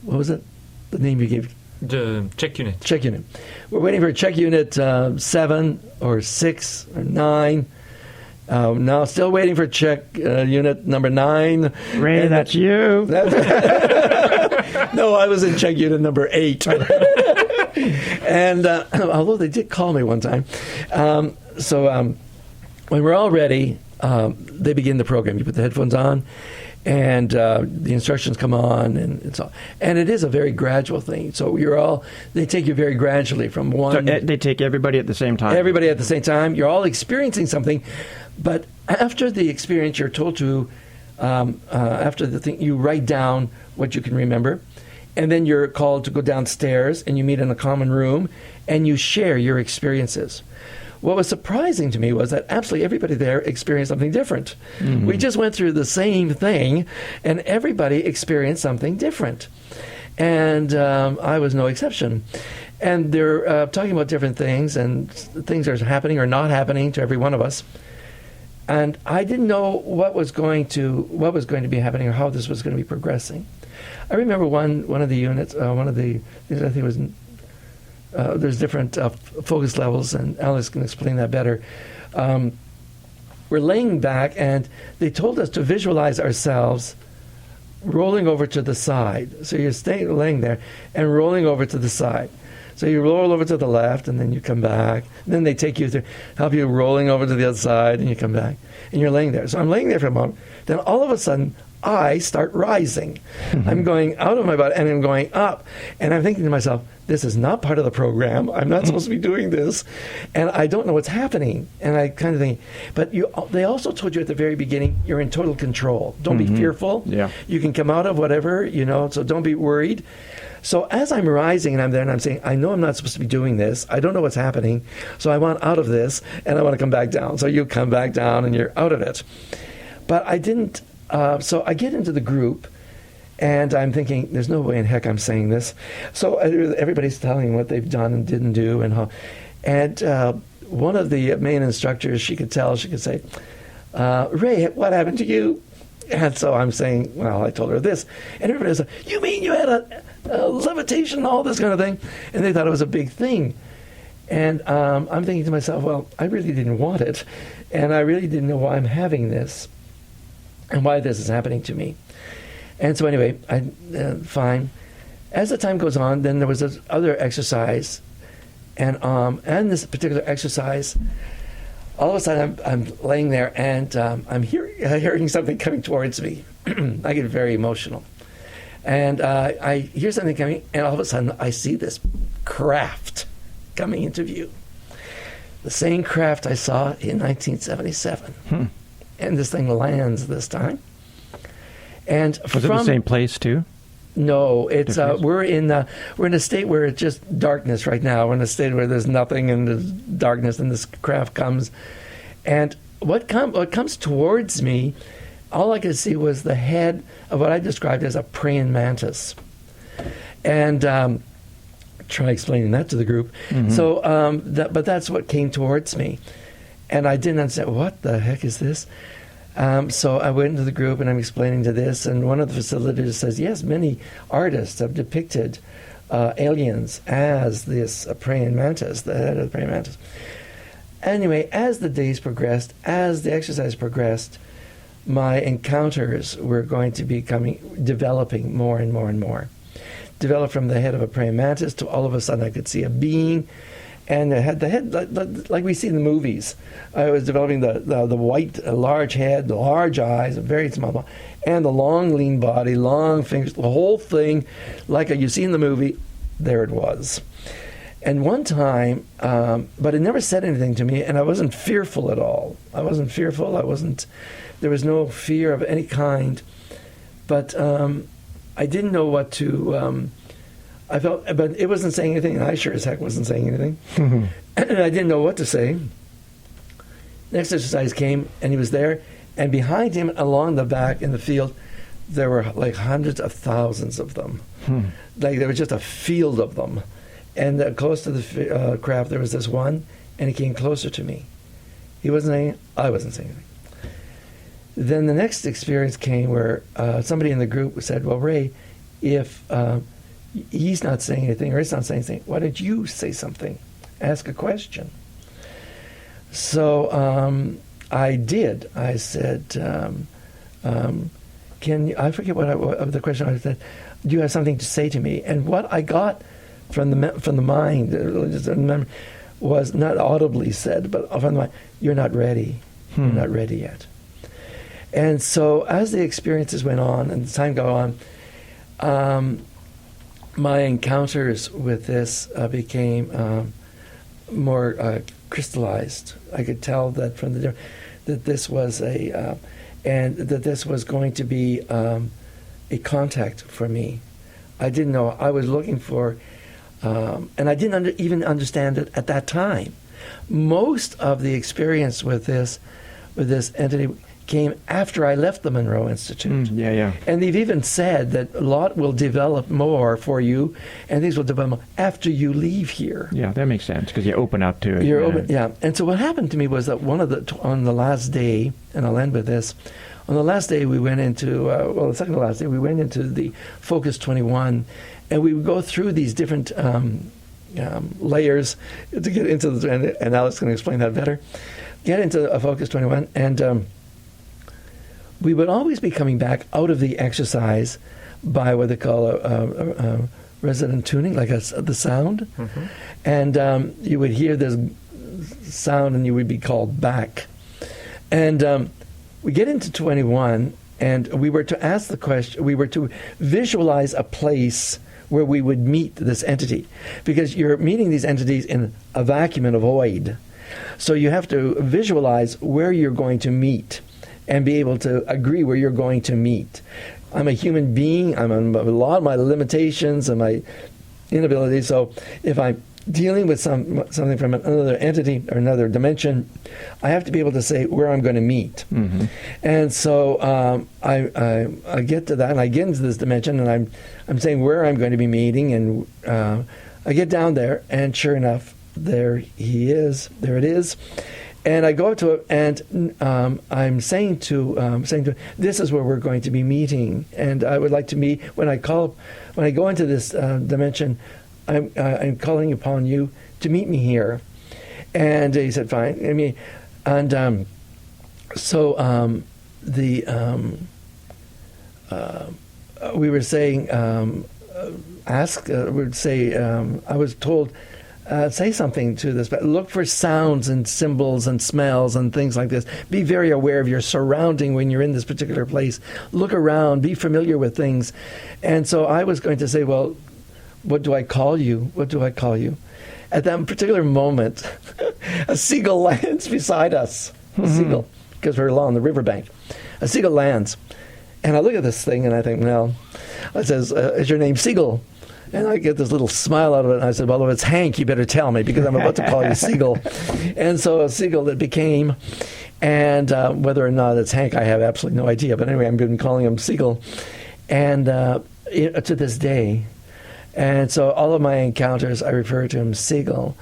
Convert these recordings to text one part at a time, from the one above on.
what was it? The name you gave? The check unit. Check unit. We're waiting for check unit 7 or 6 or 9. Now still waiting for check unit number 9. Ray, and that's you. No, I was in check unit number 8. And although they did call me one time. When we're all ready, they begin the program. You put the headphones on, and the instructions come on, and it's all. And it is a very gradual thing. So they take you very gradually from one. So they take everybody at the same time. Everybody at the same time. You're all experiencing something, but after the experience, you're told to, after the thing, you write down what you can remember. And then you're called to go downstairs, and you meet in a common room, and you share your experiences. What was surprising to me was that absolutely everybody there experienced something different. Mm-hmm. We just went through the same thing, and everybody experienced something different. And I was no exception. And they're talking about different things, and things are happening or not happening to every one of us. And I didn't know what was going to be happening or how this was going to be progressing. I remember one of the units, I think it was, there's different focus levels, and Alice can explain that better. We're laying back, and they told us to visualize ourselves rolling over to the side. So you're laying there and rolling over to the side. So you roll over to the left, and then you come back. And then they take you through, help you rolling over to the other side, and you come back. And you're laying there. So I'm laying there for a moment. Then all of a sudden, I start rising. Mm-hmm. I'm going out of my body, and I'm going up. And I'm thinking to myself, this is not part of the program. I'm not supposed to be doing this. And I don't know what's happening. And I kind of think, but they also told you at the very beginning, you're in total control. Don't be fearful. Yeah. You can come out of whatever, so don't be worried. So as I'm rising and I'm there and I'm saying, I know I'm not supposed to be doing this. I don't know what's happening. So I want out of this, and I want to come back down. So you come back down and you're out of it. But I didn't. So I get into the group, and I'm thinking, there's no way in heck I'm saying this. So everybody's telling what they've done and didn't do and how. And one of the main instructors, she could say, Ray, what happened to you? And so I'm saying, well, I told her this. And everybody's like, you mean you had a levitation, all this kind of thing? And they thought it was a big thing. And I'm thinking to myself, well, I really didn't want it. And I really didn't know why I'm having this and why this is happening to me. And so anyway, fine. As the time goes on, then there was this other exercise. And this particular exercise, all of a sudden I'm laying there, and I'm hearing something coming towards me. I get very emotional. And I hear something coming, and all of a sudden I see this craft coming into view. The same craft I saw in 1977. And this thing lands this time. And was it the same place too? No, it's we're in a state where it's just darkness right now. We're in a state where there's nothing and there's darkness, and this craft comes. And what comes towards me, all I could see was the head of what I described as a praying mantis. And try explaining that to the group. Mm-hmm. So, but that's what came towards me. And I didn't understand, what the heck is this? So I went into the group, and I'm explaining to this, and one of the facilitators says, yes, many artists have depicted aliens as this praying mantis, the head of the praying mantis. Anyway, as the days progressed, as the exercise progressed, my encounters were going to be developing more and more and more. Developed from the head of a praying mantis to all of a sudden I could see a being. And it had the head like we see in the movies. I was developing the white, large head, the large eyes, a very small body, and the long, lean body, long fingers, the whole thing, like you see in the movie. There it was. And one time, but it never said anything to me, and I wasn't fearful at all. I wasn't fearful. There was no fear of any kind. But I didn't know what to. I felt, but it wasn't saying anything, and I sure as heck wasn't saying anything. Mm-hmm. And I didn't know what to say. Next exercise came, and he was there, and behind him, along the back in the field, there were like hundreds of thousands of them. Like there was just a field of them. And close to the craft, there was this one, and he came closer to me. He wasn't saying anything, I wasn't saying anything. Then the next experience came where somebody in the group said, well, Ray, if he's not saying anything or it's not saying anything. Why don't you say something? Ask a question. So I did. I said, can you, I forget what the question I said, do you have something to say to me? And what I got from the mind was not audibly said, but from the mind, you're not ready. You're not ready yet. And so as the experiences went on and the time go on, my encounters with this became more crystallized. I could tell that from that this was and that this was going to be a contact for me. I didn't know. I was looking for, and I didn't even understand it at that time. Most of the experience with this entity came after I left the Monroe Institute. And they've even said that a lot will develop more for you, and these will develop more after you leave here. Yeah, that makes sense, because you open up to it. You're open, yeah. And so what happened to me was that on the last day, and I'll end with this, on the last day we went into, the second to last day, we went into the Focus 21, and we would go through these different layers to get into the, and Alex can explain that better, get into a Focus 21, and we would always be coming back out of the exercise by what they call a resonant tuning, like the sound. Mm-hmm. And you would hear this sound and you would be called back. And we get into 21, and we were to ask the question, we were to visualize a place where we would meet this entity. Because you're meeting these entities in a vacuum, in a void. So you have to visualize where you're going to meet and be able to agree where you're going to meet. I'm a human being. I'm a lot of my limitations and my inabilities. So if I'm dealing with something from another entity or another dimension, I have to be able to say where I'm going to meet. Mm-hmm. And so I get to that, and I get into this dimension, and I'm saying where I'm going to be meeting, and I get down there, and sure enough, there he is. There it is. And I go to it, and I'm saying to this is where we're going to be meeting, and I would like to meet when I go into this dimension. I'm calling upon you to meet me here. And he said, fine. I mean, and we were saying, I was told, say something to this, but look for sounds and symbols and smells and things like this. Be very aware of your surrounding when you're in this particular place. Look around, be familiar with things. And so I was going to say, well, what do I call you? What do I call you? At that particular moment, a seagull lands beside us. A seagull, because we're along the riverbank. A seagull lands. And I look at this thing and I think, well, it says, is your name Seagull? And I get this little smile out of it, and I said, well, if it's Hank, you better tell me, because I'm about to call you Seagull. And so a seagull it became, and whether or not it's Hank, I have absolutely no idea. But anyway, I've been calling him Seagull. And to this day. And so all of my encounters, I refer to him Seagull.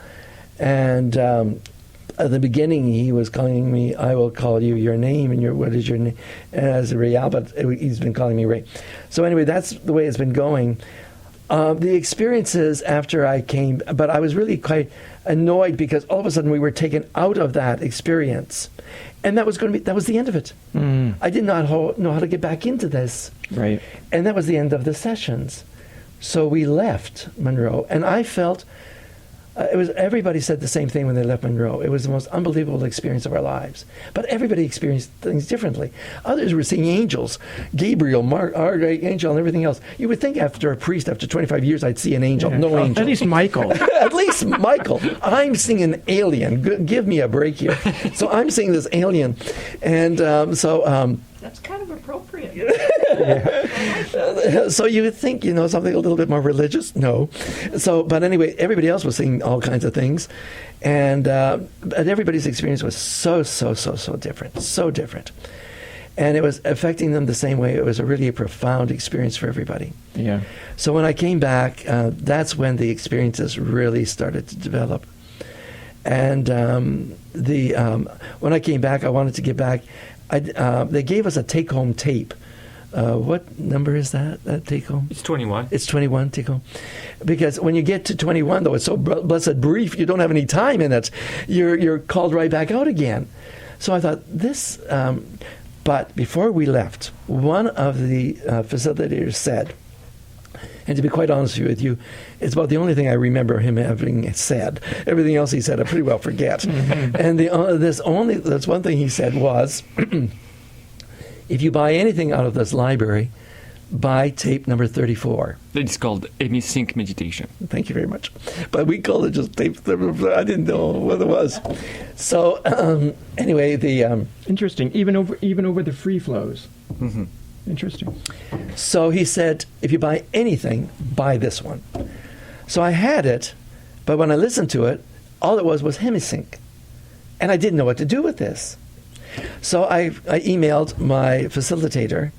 And at the beginning, he was calling me, I will call you your name, and what is your name? And as a Ray, but he's been calling me Ray. So anyway, that's the way it's been going. The experiences after I came, but I was really quite annoyed because all of a sudden we were taken out of that experience, and that was the end of it. Mm. I did not know how to get back into this, right? And that was the end of the sessions. So we left Monroe, and I felt everybody said the same thing when they left Monroe. It was the most unbelievable experience of our lives. But everybody experienced things differently. Others were seeing angels, Gabriel, our angel, and everything else. You would think after a priest, after 25 years, I'd see an angel. Yeah. No angel. At least Michael. At least Michael. I'm seeing an alien. Give me a break here. So I'm seeing this alien. And that's kind of appropriate. So you would think, something a little bit more religious? No. But anyway, everybody else was seeing all kinds of things. And everybody's experience was so different. So different. And it was affecting them the same way. It was a really profound experience for everybody. Yeah. So when I came back, that's when the experiences really started to develop. And when I came back, I wanted to get back. They gave us a take-home tape what number is that take home? It's 21. It's 21 take home. Because when you get to 21, though, it's so blessed brief, you don't have any time in it. You're called right back out again. So I thought, this... but before we left, one of the facilitators said, and to be quite honest with you, it's about the only thing I remember him having said. Everything else he said, I pretty well forget. Mm-hmm. And that's one thing he said was, if you buy anything out of this library, buy tape number 34. It's called Hemi-Sync meditation. Thank you very much. But we called it just tape. I didn't know what it was. So anyway, the Interesting. Even over the free flows. Mm-hmm. Interesting. So he said, if you buy anything, buy this one. So I had it, but when I listened to it, all it was Hemi-Sync. And I didn't know what to do with this. So I emailed my facilitator,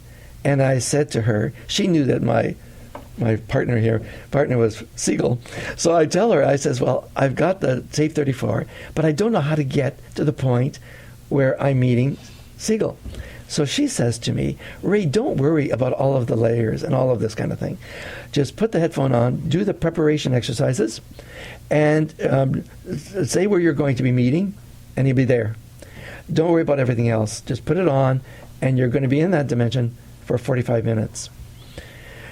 and I said to her, she knew that my partner was Siegel. So I tell her, I says, well, I've got the tape 34, but I don't know how to get to the point where I'm meeting Siegel. So she says to me, Ray, don't worry about all of the layers and all of this kind of thing. Just put the headphone on, do the preparation exercises, and say where you're going to be meeting, and you'll be there. Don't worry about everything else. Just put it on, and you're going to be in that dimension for 45 minutes.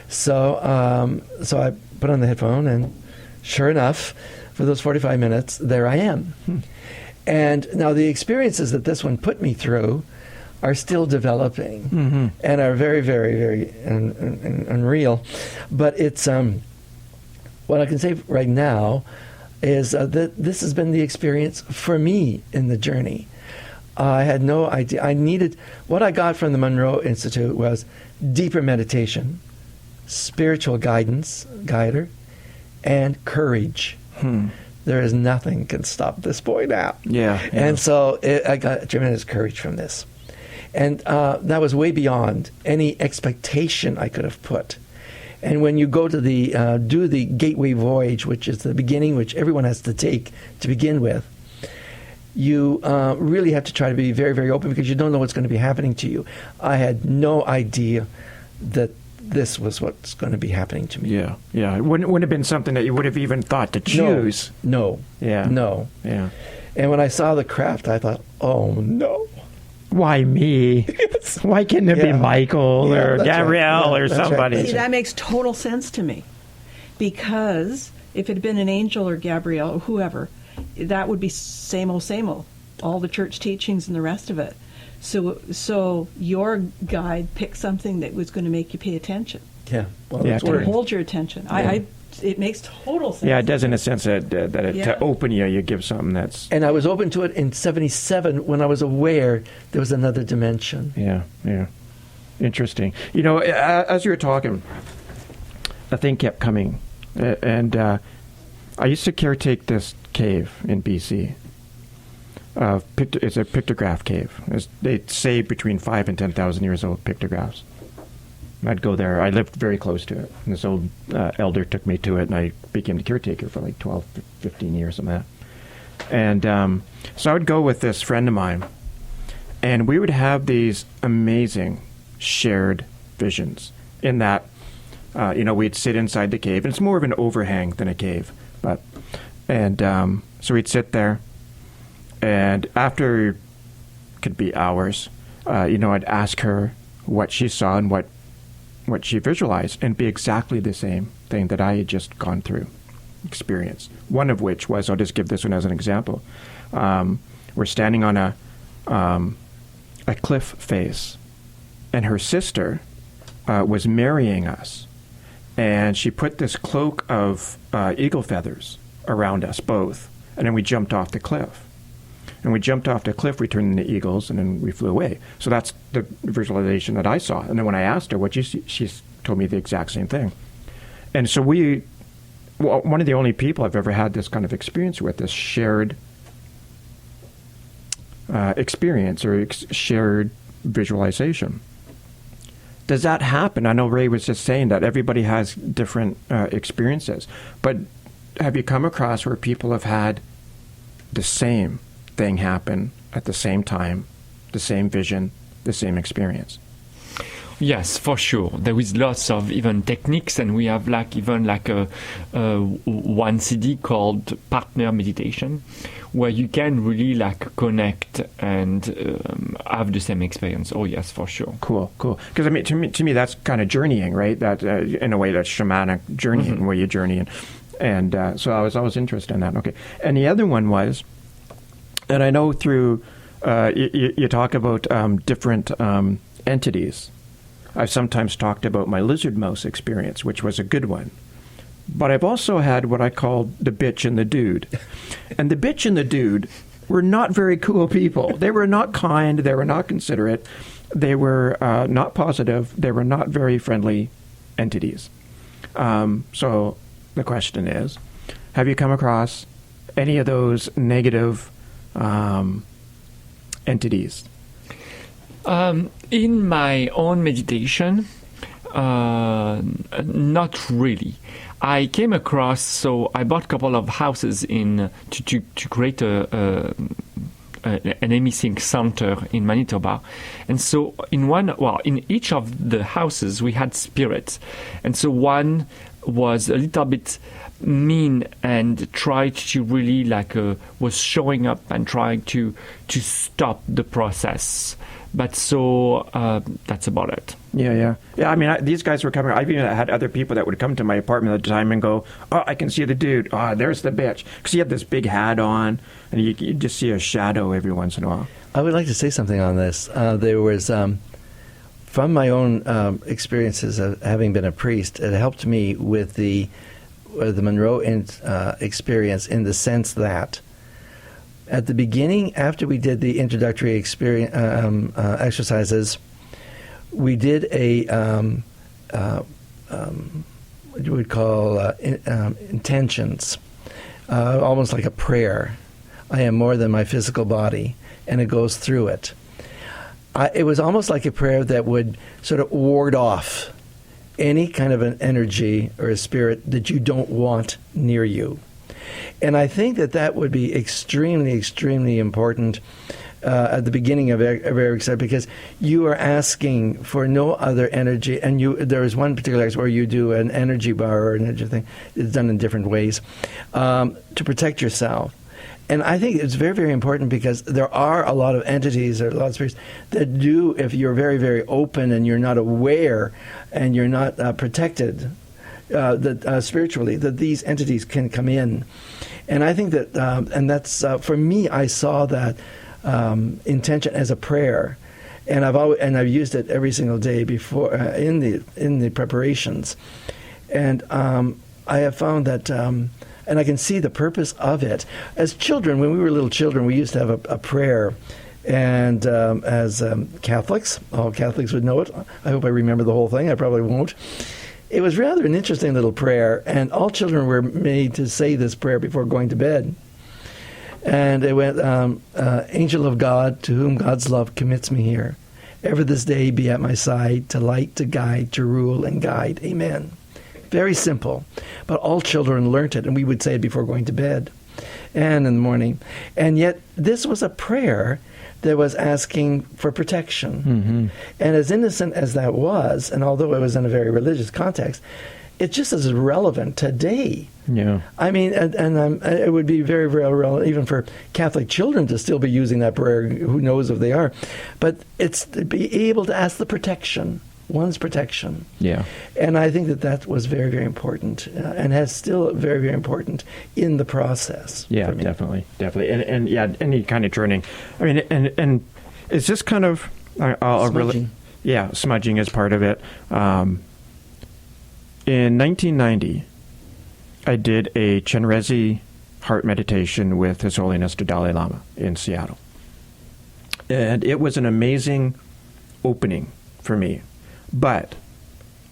So I put on the headphone, and sure enough, for those 45 minutes, there I am. And now the experiences that this one put me through are still developing and are very, very, very unreal. But it's what I can say right now is that this has been the experience for me in the journey. I had no idea. What I got from the Monroe Institute was deeper meditation, spiritual guider, and courage. There is nothing can stop this boy now. Yeah. And so I got tremendous courage from this. And that was way beyond any expectation I could have put. And when you go to do the gateway voyage, which is the beginning, which everyone has to take to begin with, you really have to try to be very, very open because you don't know what's going to be happening to you. I had no idea that this was what's going to be happening to me. Yeah, yeah. It wouldn't have been something that you would have even thought to choose. No. Yeah. No. Yeah. And when I saw the craft, I thought, oh, no. Why me? Why couldn't it be Michael or Gabrielle or somebody? Right. See, that makes total sense to me. Because if it had been an angel or Gabrielle or whoever, that would be same old, all the church teachings and the rest of it. So your guide picked something that was going to make you pay attention. Yeah. Well, Yeah, it's to working. Hold your attention. Yeah. It makes total sense. Yeah, it does in a sense that Yeah. to open you give something that's... And I was open to it in 1977 when I was aware there was another dimension. Yeah, yeah. Interesting. You know, as you were talking, a thing kept coming. And I used to caretake this cave in BC. It's a pictograph cave. They say between 5,000 and 10,000 years old pictographs. I'd go there. I lived very close to it. And this old elder took me to it, and I became the caretaker for like 12, 15 years on that. And so I would go with this friend of mine, and we would have these amazing shared visions in that, we'd sit inside the cave, and it's more of an overhang than a cave. So we'd sit there, and after, could be hours, I'd ask her what she saw and what she visualized, and be exactly the same thing that I had just gone through, experienced. One of which was, I'll just give this one as an example. We're standing on a cliff face, and her sister was marrying us, and she put this cloak of eagle feathers around us both, and then we jumped off the cliff. And we jumped off the cliff, we turned into eagles, and then we flew away. So that's the visualization that I saw. And then when I asked her what you see, she told me the exact same thing. And so one of the only people I've ever had this kind of experience with, this shared experience or shared visualization. Does that happen? I know Ray was just saying that everybody has different experiences. But have you come across where people have had the same thing happen at the same time, the same vision, the same experience? Yes, for sure. There is lots of even techniques, and we have even a one CD called Partner Meditation, where you can really connect and have the same experience. Oh yes, for sure. Cool. Because I mean, to me, that's kind of journeying, right? That in a way, that's shamanic journeying, where you journey, and so I was always interested in that. Okay, and the other one was, and I know through you talk about different entities. I've sometimes talked about my lizard mouse experience, which was a good one. But I've also had what I called the bitch and the dude. And the bitch and the dude were not very cool people. They were not kind. They were not considerate. They were not positive. They were not very friendly entities. So the question is, have you come across any of those negative entities? In my own meditation, not really. I came across, so I bought a couple of houses to create an Hemi-Sync center in Manitoba. And so in each of the houses we had spirits. And so one was a little bit mean and tried to really was showing up and trying to stop the process. But so that's about it. Yeah. I mean, these guys were coming. I've even had other people that would come to my apartment at the time and go, "Oh, I can see the dude. Oh, there's the bitch." Because he had this big hat on, and you just see a shadow every once in a while. I would like to say something on this. There was, from my own experiences of having been a priest, it helped me with the Monroe experience in the sense that at the beginning, after we did the introductory experience exercises, we did a what you would call intentions, almost like a prayer. I am more than my physical body, and it goes through it. It was almost like a prayer that would sort of ward off any kind of an energy or a spirit that you don't want near you. And I think that would be extremely, extremely important at the beginning of every exercise, because you are asking for no other energy. And there is one particular exercise where you do an energy bar or an energy thing. It's done in different ways to protect yourself. And I think it's very, very important, because there are a lot of entities or a lot of spirits that do, if you're very, very open and you're not aware and you're not protected spiritually, that these entities can come in. And I think that, and that's, for me, I saw that intention as a prayer. And I've used it every single day before in the preparations. And I have found that, and I can see the purpose of it. As children, when we were little children, we used to have a prayer. And as Catholics, all Catholics would know it. I hope I remember the whole thing. I probably won't. It was rather an interesting little prayer, and all children were made to say this prayer before going to bed. And it went, Angel of God, to whom God's love commits me here, ever this day be at my side, to light, to guide, to rule and guide. Amen. Very simple. But all children learnt it, and we would say it before going to bed and in the morning. And yet this was a prayer that was asking for protection. Mm-hmm. And as innocent as that was, and although it was in a very religious context, it's just as relevant today. Yeah. I mean, and it would be very, very relevant even for Catholic children to still be using that prayer. Who knows if they are? But it's to be able to ask the protection, one's protection. Yeah. And I think that was very, very important, and has still very, very important in the process. Yeah, for me. definitely. And yeah, any kind of training. I mean, and it's just kind of Smudging. Smudging is part of it. In 1990, I did a Chenrezig heart meditation with His Holiness the Dalai Lama in Seattle. And it was an amazing opening for me, but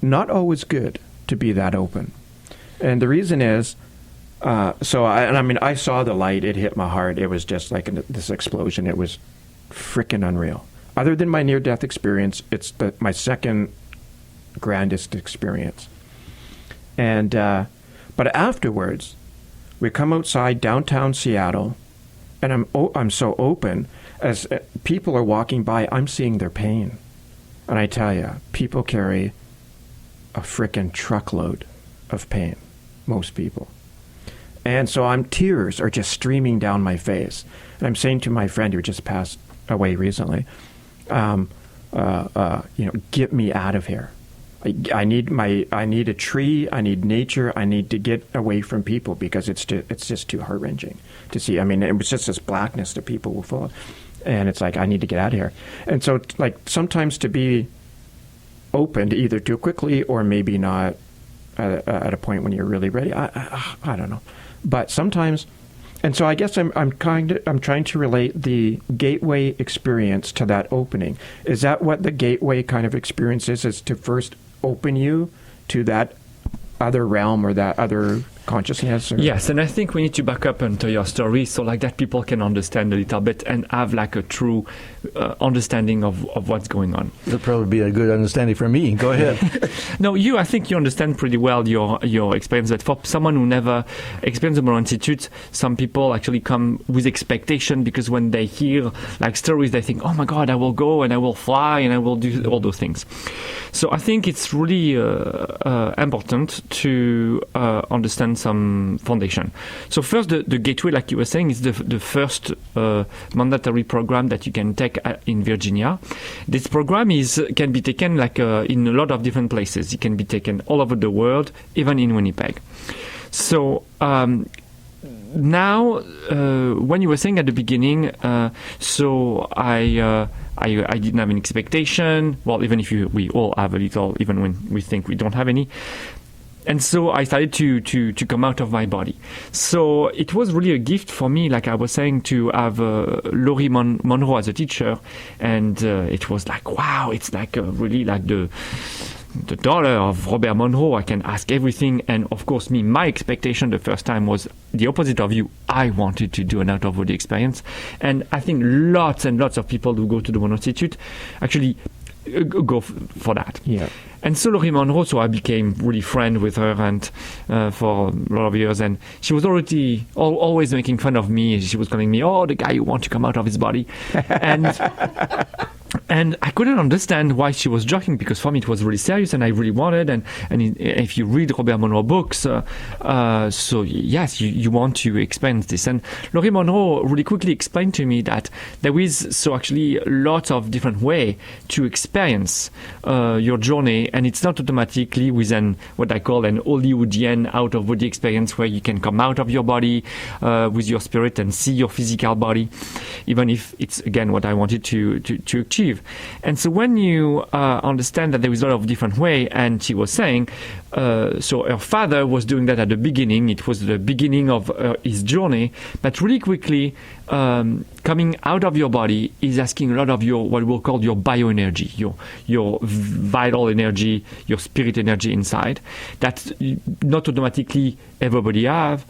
not always good to be that open. And the reason is, I saw the light, it hit my heart. It was just like this explosion. It was freaking unreal. Other than my near-death experience, it's my second grandest experience. And but afterwards, we come outside downtown Seattle, and I'm so open. As people are walking by, I'm seeing their pain. And I tell you, people carry a frickin' truckload of pain, most people. And so tears are just streaming down my face. And I'm saying to my friend who just passed away recently, get me out of here. I need a tree. I need nature. I need to get away from people because it's just too heart-wrenching to see. I mean, it was just this blackness that people were full of. And it's like, I need to get out of here. And so, like, sometimes to be opened either too quickly or maybe not at a point when you're really ready. I don't know. But sometimes, and so I guess I'm trying to relate the gateway experience to that opening. Is that what the gateway kind of experience is to first open you to that other realm or that other consciousness? Or? Yes, and I think we need to back up into your story so like that people can understand a little bit and have like a true understanding of what's going on. That'll probably be a good understanding for me. Go ahead. No, I think you understand pretty well your experience, but for someone who never experienced the Monroe Institute, some people actually come with expectation because when they hear like stories, they think, oh my God, I will go and I will fly and I will do all those things. So I think it's really important to understand some foundation. So first, the gateway, like you were saying, is the first mandatory program that you can take in Virginia. This program can be taken like in a lot of different places. It can be taken all over the world, even in Winnipeg. So now, when you were saying at the beginning, so I didn't have an expectation. Well, even if we all have a little, even when we think we don't have any. And so I started to come out of my body. So it was really a gift for me, like I was saying, to have Laurie Monroe as a teacher. And it was like, wow, it's like really like the daughter of Robert Monroe. I can ask everything. And of course, my expectation the first time was the opposite of you. I wanted to do an out-of-body experience. And I think lots and lots of people who go to the Monroe Institute actually go for that. Yeah. And so Laurie Monroe, so I became really friend with her and for a lot of years. And she was already always making fun of me. She was calling me, the guy who wants to come out of his body. And I couldn't understand why she was joking, because for me it was really serious and I really wanted. And if you read Robert Monroe books, so yes, you want to experience this. And Laurie Monroe really quickly explained to me that there is actually lots of different ways to experience your journey, and it's not automatically with what I call an Hollywoodian out-of-body experience where you can come out of your body with your spirit and see your physical body, even if it's, again, what I wanted to achieve. And so when you understand that there is a lot of different ways, and she was saying, so her father was doing that at the beginning. It was the beginning of his journey, but really quickly coming out of your body is asking a lot of your, what we'll call your bioenergy, your vital energy, your spirit energy inside, that not automatically everybody has,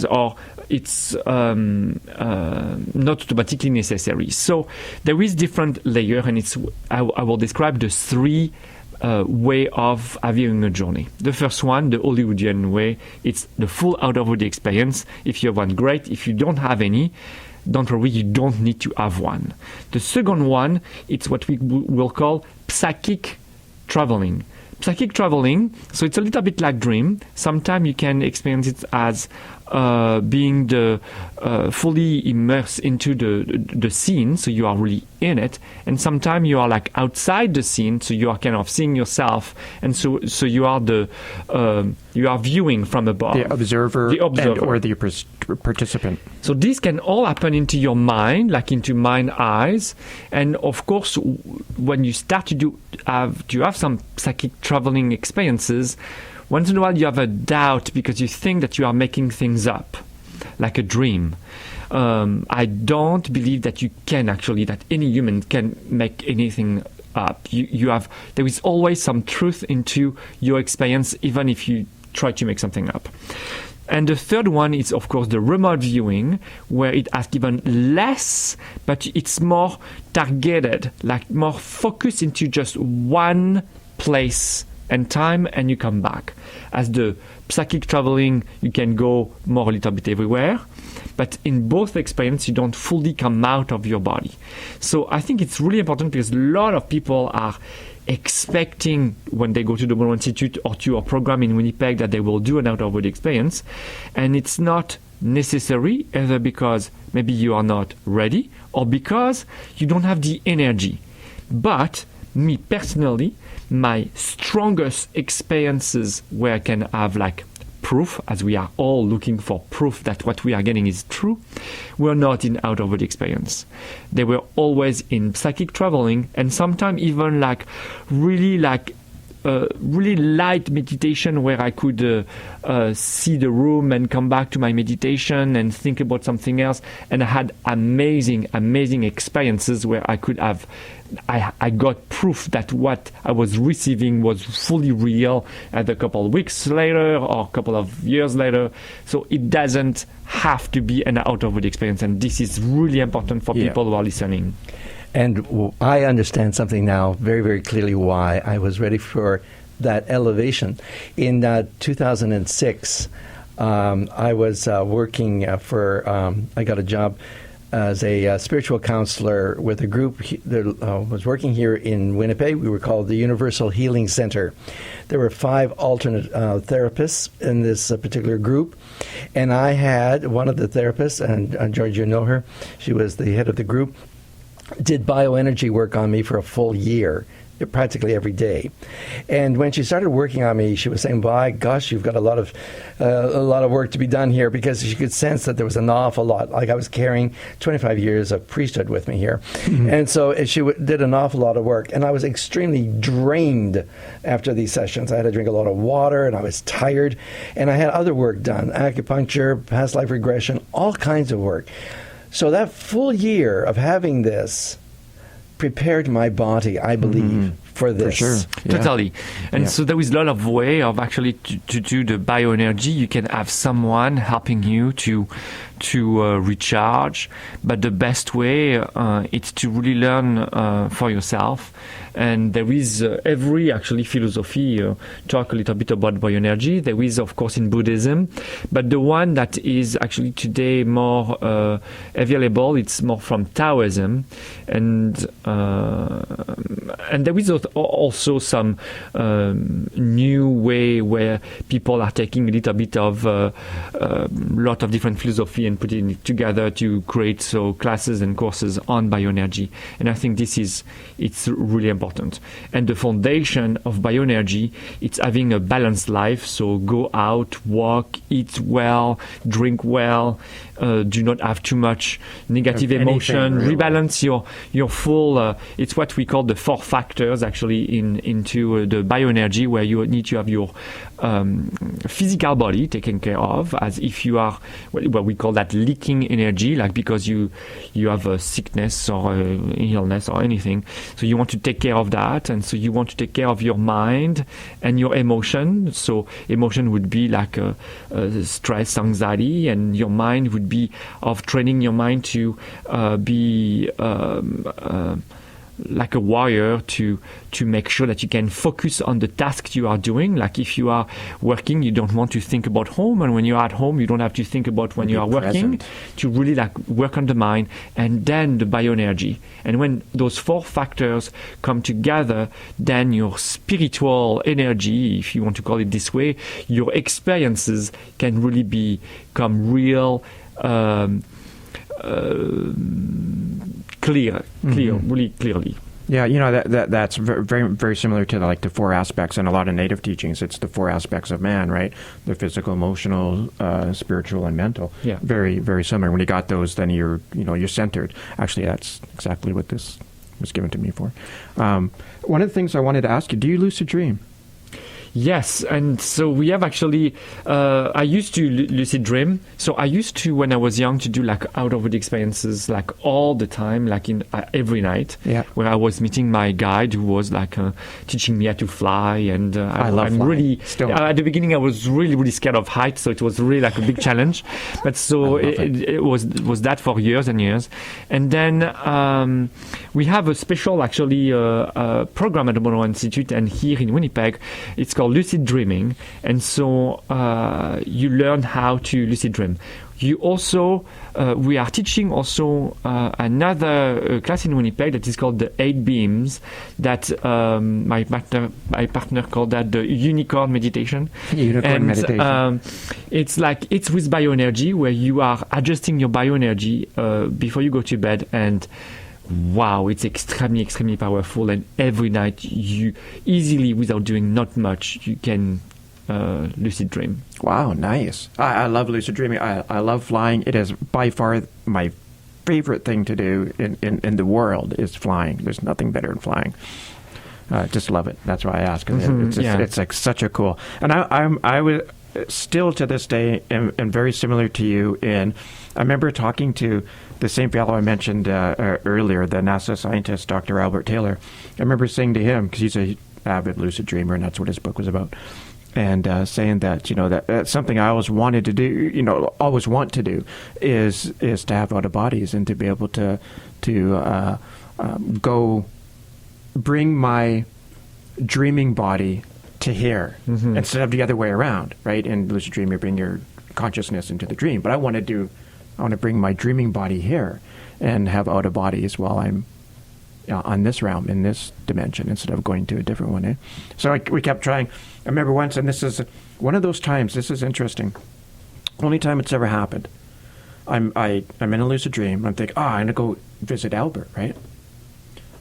or it's not automatically necessary. So there is different layer, and I will describe the three way of having a journey. The first one, the Hollywoodian way, it's the full out-of-body experience. If you have one, great. If you don't have any, don't worry, you don't need to have one. The second one, it's what we will call psychic traveling. Psychic traveling, so it's a little bit like dream. Sometimes you can experience it as being fully immersed into the scene, so you are really in it. And sometimes you are like outside the scene, so you are kind of seeing yourself, and so you are you are viewing from above. The observer. Or the participant. So this can all happen into your mind, like into mind eyes. And of course, when you start to have some psychic traveling experiences, once in a while you have a doubt because you think that you are making things up, like a dream. I don't believe that that any human can make anything up. There is always some truth into your experience, even if you try to make something up. And the third one is, of course, the remote viewing, where it has given less, but it's more targeted, like more focused into just one place and time, and you come back. As the psychic traveling, you can go more a little bit everywhere. but in both experiences, you don't fully come out of your body. So I think it's really important because a lot of people are expecting when they go to the Monroe Institute or to our program in Winnipeg that they will do an out-of-body experience, and it's not necessary, either because maybe you are not ready or because you don't have the energy. But me personally, my strongest experiences where I can have like proof, as we are all looking for proof that what we are getting is true, were not in out-of-body experience. They were always in psychic traveling, and sometimes even like really light meditation where I could see the room and come back to my meditation and think about something else. And I had amazing experiences where I could have, I got proof that what I was receiving was fully real at a couple of weeks later or a couple of years later. So it doesn't have to be an out-of-body experience. And this is really important for people who are listening. And I understand something now very, very clearly why I was ready for that elevation. In 2006, I was working I got a job as a spiritual counselor with a group that was working here in Winnipeg. We were called the Universal Healing Center. There were 5 alternate therapists in this particular group. And I had one of the therapists, and George, you know her, she was the head of the group, did bioenergy work on me for a full year, practically every day. And when she started working on me, she was saying, "By gosh, you've got a lot of work to be done here," because she could sense that there was an awful lot. Like I was carrying 25 years of priesthood with me here, and so she did an awful lot of work. And I was extremely drained after these sessions. I had to drink a lot of water, and I was tired. And I had other work done: acupuncture, past life regression, all kinds of work. So that full year of having this prepared my body, I believe, for this. For sure. Yeah. Totally. And so there is a lot of way of actually to do the bioenergy. You can have someone helping you to recharge, but the best way is to really learn for yourself. And there is every actually philosophy talk a little bit about bioenergy. There is, of course, in Buddhism, but the one that is actually today more available, it's more from Taoism, and there is also some new way where people are taking a little bit of lot of different philosophy and putting it together to create classes and courses on bioenergy. And I think it's really important. And the foundation of bioenergy, it's having a balanced life. So go out, walk, eat well, drink well, do not have too much negative emotion, really. Rebalance your full, it's what we call the 4 factors actually into the bioenergy, where you need to have your physical body taken care of, as if you are what we call that leaking energy, like because you have a sickness or illness or anything. So you want to take care of that, and so you want to take care of your mind and your emotion. So emotion would be like stress, anxiety, and your mind would be of training your mind to be like a warrior to make sure that you can focus on the task you are doing. Like if you are working, you don't want to think about home, and when you're at home, you don't have to think about when you are working. To really like work on the mind, and then the bioenergy. And when those 4 factors come together, then your spiritual energy, if you want to call it this way, your experiences can really become real. Really clearly. Yeah, that's very, very similar to the 4 aspects in a lot of native teachings. It's the 4 aspects of man, right? The physical, emotional, spiritual, and mental. Yeah. Very, very similar. When you got those, then you're centered. Actually, that's exactly what this was given to me for. One of the things I wanted to ask you: do you lucid dream? Yes, and so we have actually, I used to lucid dream. So I used to, when I was young, to do like out-of-body experiences like all the time, like in every night, where I was meeting my guide who was like teaching me how to fly. And I love flying. Really, at the beginning I was really, really scared of heights, so it was really like a big challenge. But so it was that for years and years. And then we have a special actually program at the Monroe Institute and here in Winnipeg. It's called called lucid dreaming, and so you learn how to lucid dream. You also, we are teaching also another class in Winnipeg that is called the 8 Beams. That my partner called that the unicorn meditation. Unicorn meditation. It's with bioenergy, where you are adjusting your bioenergy before you go to bed, and wow, it's extremely powerful. And every night, you easily, without doing not much, you can lucid dream. Wow, nice. I love lucid dreaming. I love flying. It is by far my favorite thing to do in the world is flying. There's nothing better than flying. Just love it. That's why I ask. It's like such a cool. And I would still to this day am very similar to you. I remember talking to the same fellow I mentioned earlier, the NASA scientist, Dr. Albert Taylor. I remember saying to him, because he's an avid lucid dreamer, and that's what his book was about. And saying that, that's something I always wanted to do, always want to do, is to have out of bodies and to be able to go bring my dreaming body to here instead of the other way around, right? In lucid dream, you bring your consciousness into the dream, but I want to bring my dreaming body here and have out of bodies while I'm on this realm, in this dimension, instead of going to a different one. Eh? So we kept trying. I remember once, and this is one of those times, this is interesting, only time it's ever happened. I'm in a lucid dream. I'm thinking, I'm going to go visit Albert, right?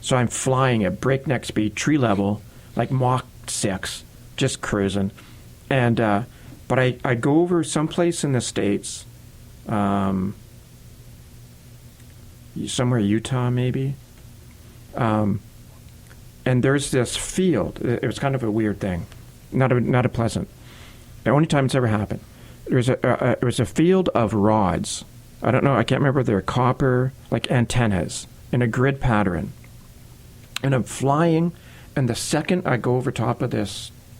So I'm flying at breakneck speed, tree level, like Mach 6, just cruising. And but I go over someplace in the States, somewhere Utah maybe, and there's this field. It was kind of a weird thing, not a pleasant. The only time it's ever happened. It was a field of rods. I don't know. I can't remember. They're copper, like antennas, in a grid pattern. And I'm flying, and the second I go over top of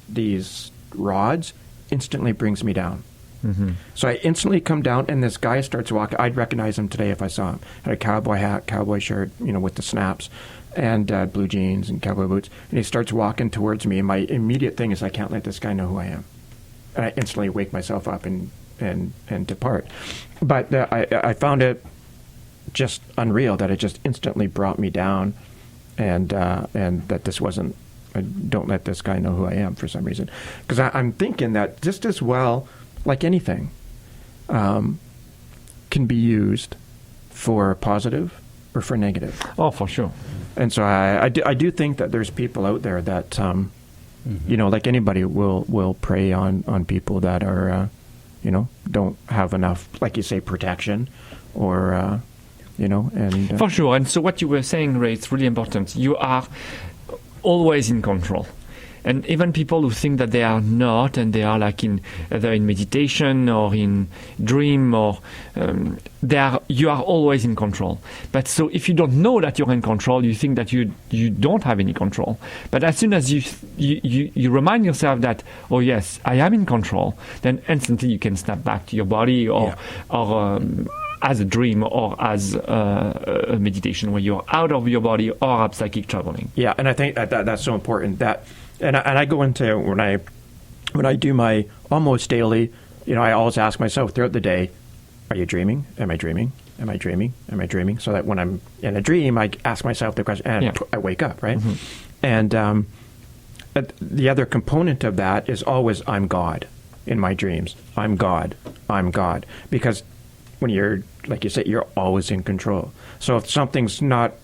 these rods, instantly brings me down. Mm-hmm. So I instantly come down, and this guy starts walking. I'd recognize him today if I saw him. Had a cowboy hat, cowboy shirt, with the snaps, and blue jeans and cowboy boots. And he starts walking towards me, and my immediate thing is, I can't let this guy know who I am. And I instantly wake myself up and depart. But I found it just unreal that it just instantly brought me down, and that this wasn't. Don't let this guy know who I am for some reason, because I'm thinking that just as well, like anything, can be used for positive or for negative. Oh, for sure. And so I do think that there's people out there that like anybody will prey on people that are don't have enough, like you say, protection, or and for sure. And so what you were saying, Ray, it's really important. You are always in control. And even people who think that they are not, and they are like either in meditation or in dream, or you are always in control. But so if you don't know that you're in control, you think that you don't have any control. But as soon as you remind yourself that, oh yes, I am in control, then instantly you can snap back to your body, or as a dream, or as a meditation where you're out of your body, or up psychic traveling. Yeah, and I think that's so important. And I go into when I do my almost daily, I always ask myself throughout the day, are you dreaming? Am I dreaming? Am I dreaming? Am I dreaming? So that when I'm in a dream, I ask myself the question, and I wake up, right? Mm-hmm. And the other component of that is always, I'm God in my dreams. I'm God. I'm God. Because when you're, like you said, you're always in control. So if something's not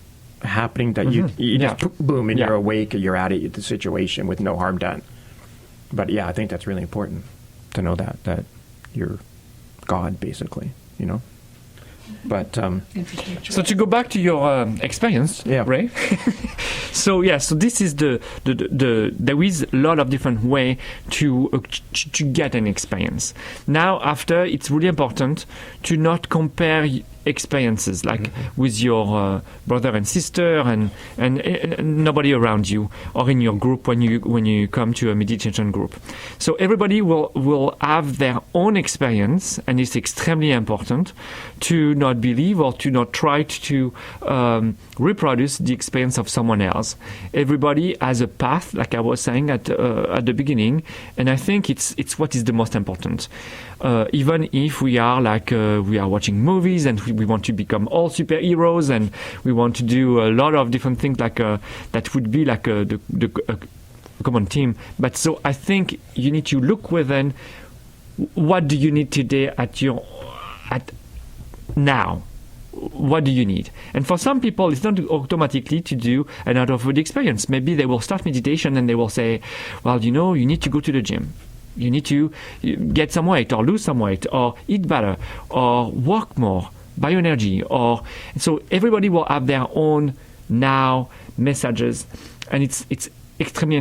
happening, that you just boom, and you're awake, and you're out of the situation with no harm done. But I think that's really important to know that you're God, basically, But so to go back to your experience, Ray. So this is the there is a lot of different way to get an experience. Now, after, it's really important to not compare experiences, like with your brother and sister and nobody around you, or in your group when you come to a meditation group. So everybody will have their own experience, and it's extremely important to not believe or to not try to reproduce the experience of someone else. Everybody has a path, like I was saying at the beginning, and I think it's what is the most important. Even if we are we are watching movies and we want to become all superheroes and we want to do a lot of different things that would be like the common theme. But so I think you need to look within. What do you need today at now? What do you need? And for some people, it's not automatically to do an out-of-body experience. Maybe they will start meditation and they will say, well, you need to go to the gym. You need to get some weight or lose some weight or eat better or work more, bioenergy. So everybody will have their own now messages, and it's extremely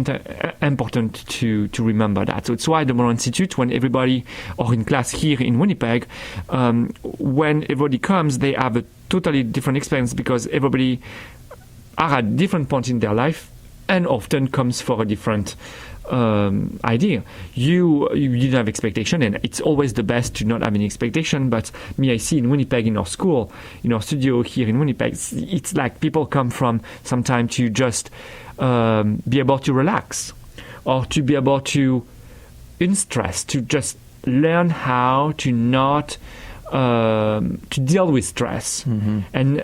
important to remember that. So it's why the Monroe Institute, when everybody, or in class here in Winnipeg, when everybody comes, they have a totally different experience because everybody are at different points in their life and often comes for a different idea. You didn't have expectation, and it's always the best to not have any expectation. But me, I see in Winnipeg, in our school, in our studio here in Winnipeg, it's like people come from sometime to just be able to relax, or to be able to unstress, to just learn how to not to deal with stress. And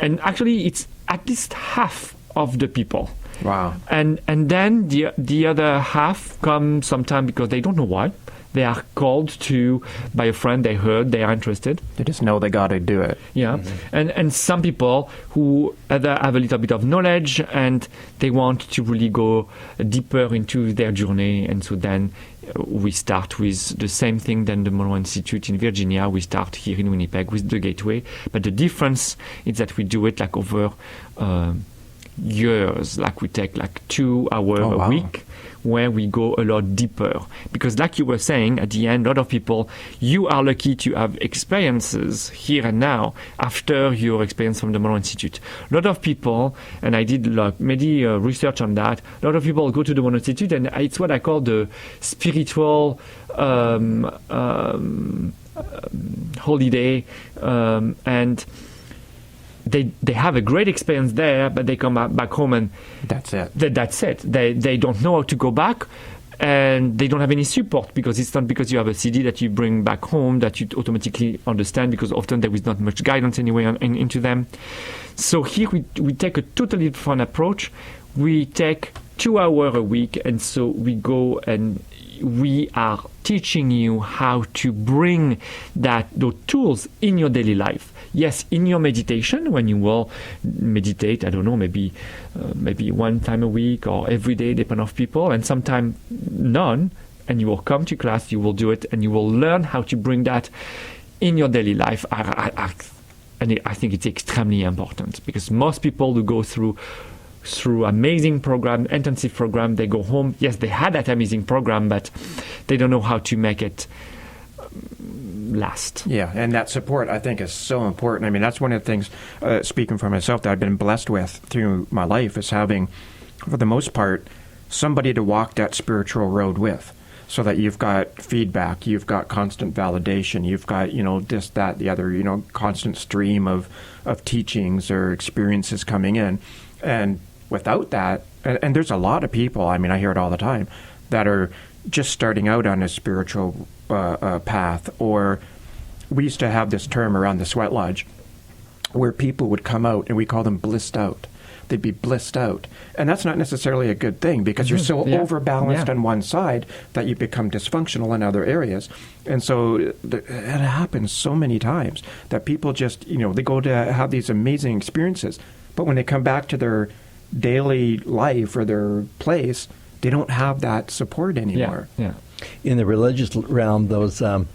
actually, it's at least half of the people. Wow. And then the other half come sometime because they don't know why. They are called to by a friend they heard, they are interested. They just know they got to do it. Yeah. And some people who either have a little bit of knowledge and they want to really go deeper into their journey. And so then we start with the same thing than the Monroe Institute in Virginia. We start here in Winnipeg with the Gateway. But the difference is that we do it like over years. Like we take like 2 hours a week where we go a lot deeper. Because like you were saying, at the end, a lot of people, you are lucky to have experiences here and now after your experience from the Monroe Institute. A lot of people, and I did many research on that, a lot of people go to the Monroe Institute, and it's what I call the spiritual holiday, and they have a great experience there, but they come back home and that's it. That's it. They don't know how to go back, and they don't have any support, because it's not because you have a CD that you bring back home that you automatically understand, because often there is not much guidance anyway into them. So here we take a totally different approach. We take 2 hours a week, and so we go and we are teaching you how to bring those tools in your daily life. Yes, in your meditation, when you will meditate, I don't know, maybe 1 time a week or every day, depending on people, and sometimes none, and you will come to class, you will do it, and you will learn how to bring that in your daily life. And I think it's extremely important, because most people who go through amazing program, intensive program, they go home. Yes, they had that amazing program, but they don't know how to make it last. Yeah, and that support, I think, is so important. I mean, that's one of the things, speaking for myself, that I've been blessed with through my life, is having, for the most part, somebody to walk that spiritual road with, so that you've got feedback, you've got constant validation, you've got, this, that, the other, constant stream of teachings or experiences coming in. And without that, and there's a lot of people, I mean, I hear it all the time, that are just starting out on a spiritual path. Or we used to have this term around the sweat lodge where people would come out, and we call them blissed out. They'd be blissed out. And that's not necessarily a good thing, because you're so overbalanced on one side that you become dysfunctional in other areas. And so it happens so many times that people just, they go to have these amazing experiences, but when they come back to their daily life or their place, they don't have that support anymore. Yeah. In the religious realm, that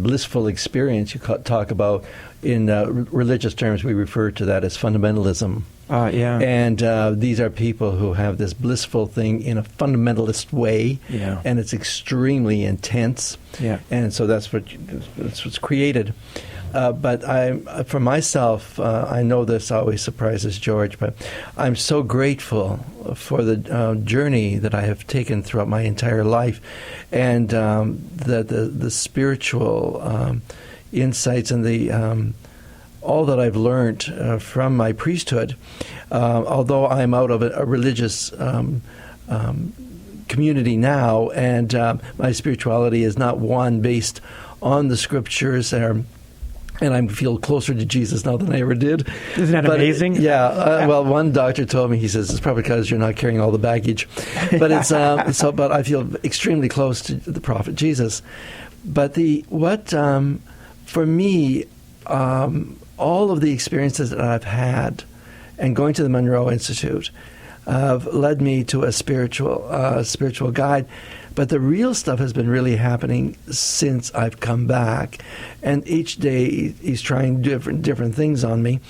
blissful experience you talk about, in religious terms, we refer to that as fundamentalism. Yeah. And these are people who have this blissful thing in a fundamentalist way, Yeah. and it's extremely intense. Yeah. And so that's what's created. But for myself, I know this always surprises George, but I'm so grateful for the journey that I have taken throughout my entire life, and the spiritual insights and the all that I've learned from my priesthood. Although I'm out of a religious community now, and my spirituality is not one based on the scriptures, and I feel closer to Jesus now than I ever did. Isn't that amazing? Yeah. Well, one doctor told me, he says, it's probably because you're not carrying all the baggage. But it's but I feel extremely close to the prophet Jesus. But for me, all of the experiences that I've had, and going to the Monroe Institute, have led me to a spiritual guide. But the real stuff has been really happening since I've come back, and each day he's trying different things on me,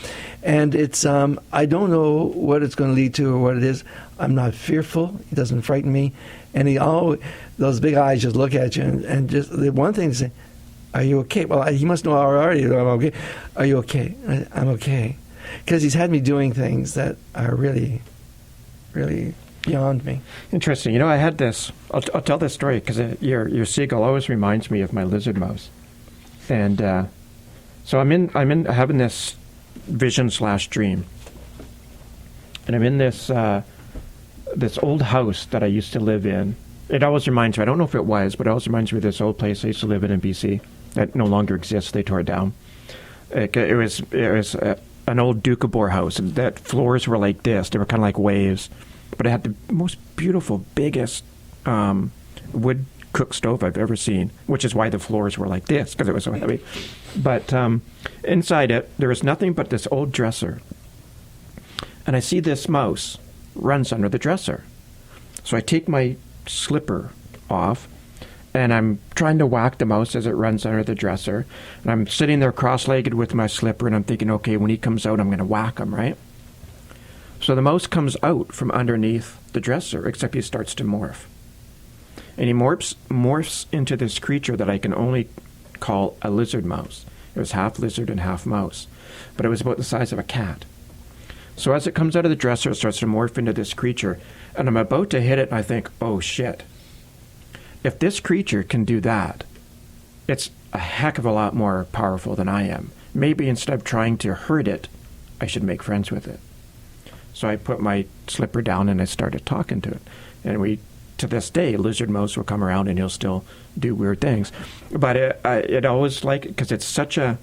and it's I don't know what it's going to lead to or what it is. I'm not fearful. He doesn't frighten me, and those big eyes just look at you, and just the one thing to say, "Are you okay?" Well, he must know already that I'm okay. Are you okay? I'm okay, because he's had me doing things that are really, really beyond me. Interesting. I had this. I'll tell this story because your seagull always reminds me of my lizard mouse. And so I'm having this vision/dream, and I'm in this old house that I used to live in. It always reminds me. I don't know if it was, but it always reminds me of this old place I used to live in BC that no longer exists. They tore it down. It was an old Doukhobor house, and that floors were like this. They were kind of like waves. But it had the most beautiful, biggest wood cook stove I've ever seen, which is why the floors were like this, because it was so heavy. But inside it, there was nothing but this old dresser. And I see this mouse runs under the dresser. So I take my slipper off, and I'm trying to whack the mouse as it runs under the dresser. And I'm sitting there cross-legged with my slipper, and I'm thinking, okay, when he comes out, I'm going to whack him, right? So the mouse comes out from underneath the dresser, except he starts to morph. And he morphs into this creature that I can only call a lizard mouse. It was half lizard and half mouse, but it was about the size of a cat. So as it comes out of the dresser, it starts to morph into this creature, and I'm about to hit it, and I think, oh shit. If this creature can do that, it's a heck of a lot more powerful than I am. Maybe instead of trying to hurt it, I should make friends with it. So I put my slipper down and I started talking to it. And to this day, lizard mouse will come around and he'll still do weird things. But it always because it's such a,